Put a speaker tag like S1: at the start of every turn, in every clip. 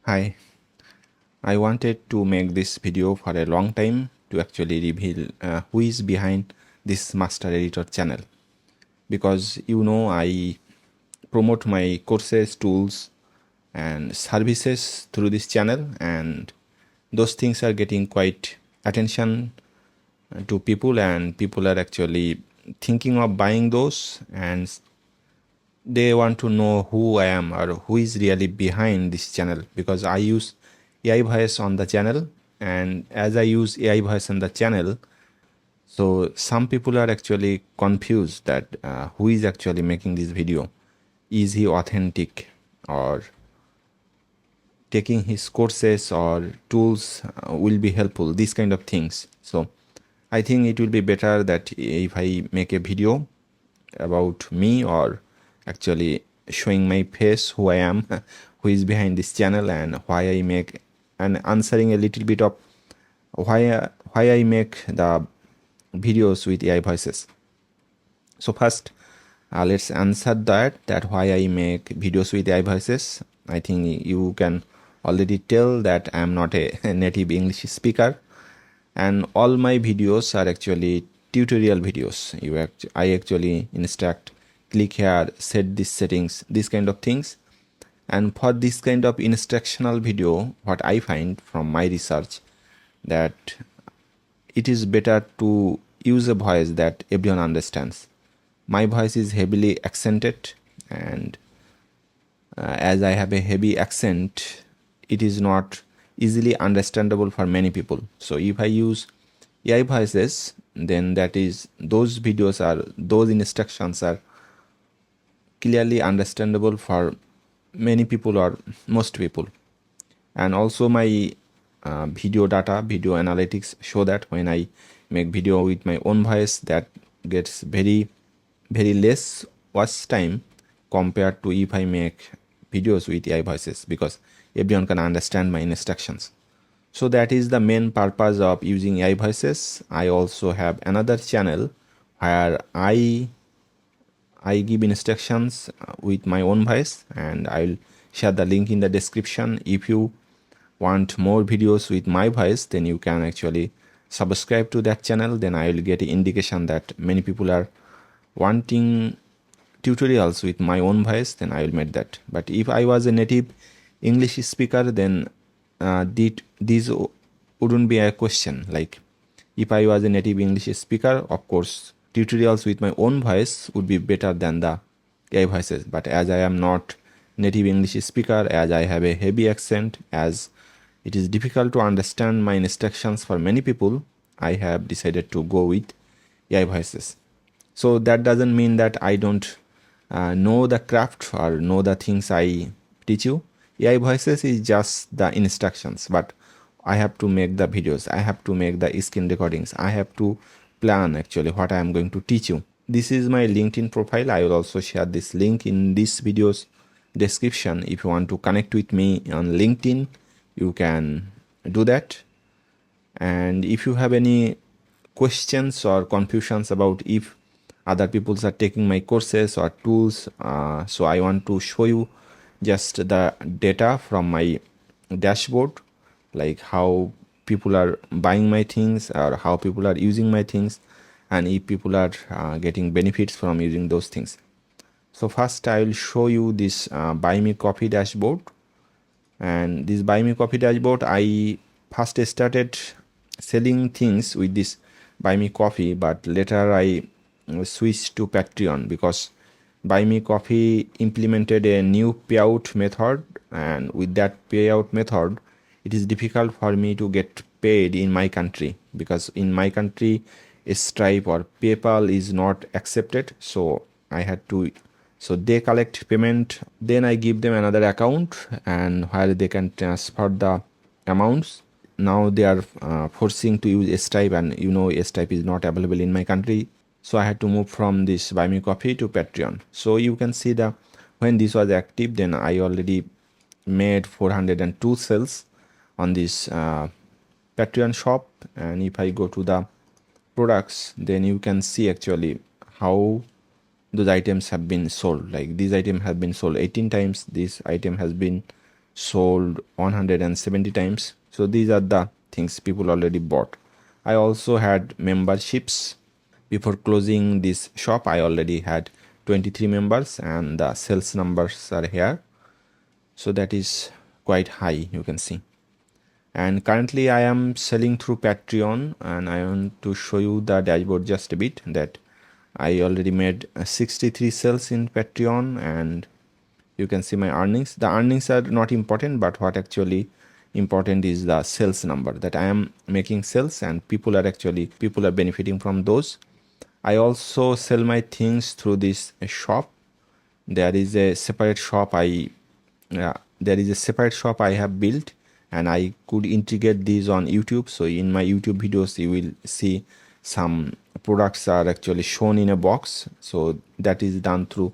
S1: Hi, I wanted to make this video for a long time to actually reveal who is behind this Master Editor channel, because I promote my courses, tools and services through this channel, and those things are getting quite attention to people, and people are actually thinking of buying those, and they want to know who I am or who is really behind this channel, because I use AI voice on the channel, and as I use AI voice on the channel, so some people are actually confused that who is actually making this video. Is he authentic, or taking his courses or tools will be helpful, these kind of things. So I think it will be better that if I make a video about me, or actually showing my face, who I am, who is behind this channel, and why I make, and answering a little bit of why I make the videos with AI voices. So first, let's answer that why I make videos with AI voices. I think you can already tell that I am not a native English speaker, and all my videos are actually tutorial videos. I actually instruct, click here, set these settings, these kind of things. And for this kind of instructional video, what I find from my research, that it is better to use a voice that everyone understands. My voice is heavily accented, and as I have a heavy accent, it is not easily understandable for many people. So if I use AI voices, then those instructions are clearly understandable for many people or most people. And also my video analytics show that when I make video with my own voice, that gets very less watch time compared to if I make videos with AI voices, because everyone can understand my instructions. So that is the main purpose of using AI voices. I also have another channel where I give instructions with my own voice, and I'll share the link in the description. If you want more videos with my voice, then you can actually subscribe to that channel. Then I will get an indication that many people are wanting tutorials with my own voice, then I will make that. But if I was a native English speaker, then these wouldn't be a question. Like, if I was a native English speaker, of course tutorials with my own voice would be better than the AI voices. But as I am not native English speaker, as I have a heavy accent, as it is difficult to understand my instructions for many people, I have decided to go with AI voices. So that doesn't mean that I don't know the craft or know the things I teach you. AI voices is just the instructions, but I have to make the videos, I have to make the screen recordings, I have to plan actually what I am going to teach you. This is my LinkedIn profile. I will also share this link in this video's description. If you want to connect with me on LinkedIn, you can do that. And if you have any questions or confusions about if other people are taking my courses or tools, so I want to show you just the data from my dashboard, like how people are buying my things or how people are using my things, and if people are getting benefits from using those things. So first I will show you this buy me coffee dashboard. And this buy me coffee dashboard, I first started selling things with this buy me coffee, but later I switched to Patreon, because buy me coffee implemented a new payout method, and with that payout method it is difficult for me to get paid in my country, because in my country Stripe or PayPal is not accepted. So I had to, so they collect payment, then I give them another account, and where they can transfer the amounts. Now they are forcing to use Stripe, and Stripe is not available in my country. So I had to move from this buy me coffee to Patreon. So you can see the, when this was active, then I already made 402 sales on this Patreon shop. And if I go to the products, then you can see actually how those items have been sold. Like, these items have been sold 18 times, this item has been sold 170 times. So these are the things people already bought. I also had memberships. Before closing this shop, I already had 23 members, and the sales numbers are here. So that is quite high, you can see. And currently I am selling through Patreon, and I want to show you the dashboard just a bit, that I already made 63 sales in Patreon, and you can see my earnings. The earnings are not important, but what actually important is the sales number, that I am making sales and people are benefiting from those. I also sell my things through this shop. There is a separate shop I have built, and I could integrate these on YouTube. So in my YouTube videos you will see some products are actually shown in a box, so that is done through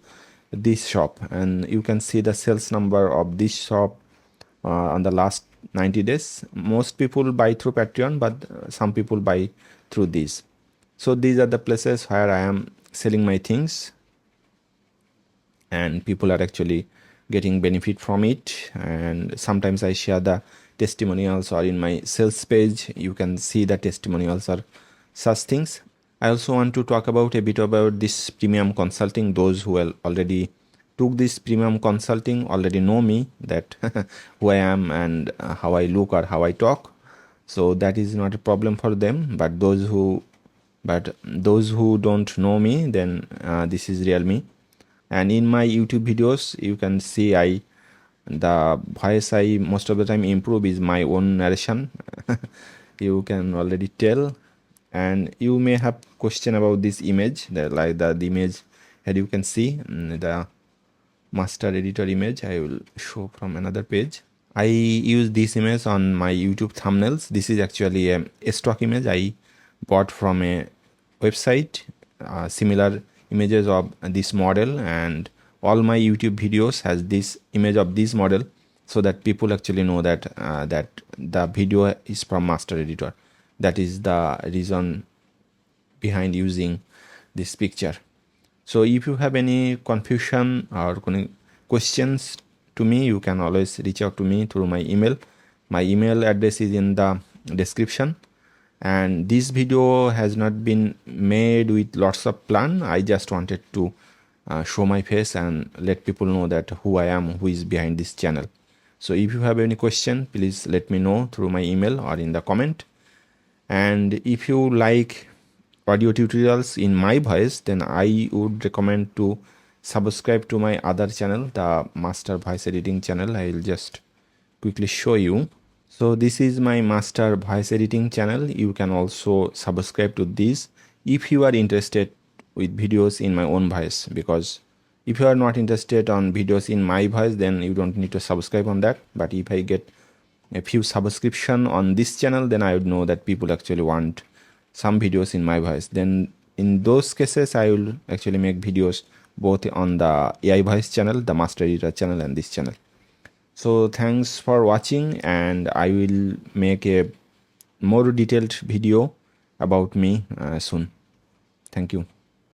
S1: this shop. And you can see the sales number of this shop on the last 90 days. Most people buy through Patreon, but some people buy through these. So these are the places where I am selling my things, and people are actually getting benefit from it. And sometimes I share the testimonials, or in my sales page you can see the testimonials or such things. I also want to talk about a bit about this premium consulting. Those who already took this premium consulting already know me, that who I am and how I look or how I talk. So that is not a problem for them. But those who don't know me, then this is real me. And in my YouTube videos you can see the voice I most of the time improve is my own narration. You can already tell. And you may have question about this image, like the image here you can see the master editor image. I will show from another page. I use this image on my YouTube thumbnails. This is actually a stock image I bought from a website. Similar images of this model, and all my YouTube videos has this image of this model, so that people actually know that that the video is from master editor. That is the reason behind using this picture. So if you have any confusion or questions to me, you can always reach out to me through my email. My email address is in the description. And this video has not been made with lots of plan. I just wanted to show my face and let people know that who I am, who is behind this channel. So if you have any question, please let me know through my email or in the comment. And if you like audio tutorials in my voice, then I would recommend to subscribe to my other channel, the Master Voice Editing channel. I will just quickly show you. So this is my Master Voice Editing channel. You can also subscribe to this if you are interested with videos in my own voice, because if you are not interested on videos in my voice, then you don't need to subscribe on that. But if I get a few subscription on this channel, then I would know that people actually want some videos in my voice. Then in those cases I will actually make videos both on the AI voice channel, the Master Editor channel, and this channel. So thanks for watching, and I will make a more detailed video about me soon. Thank you.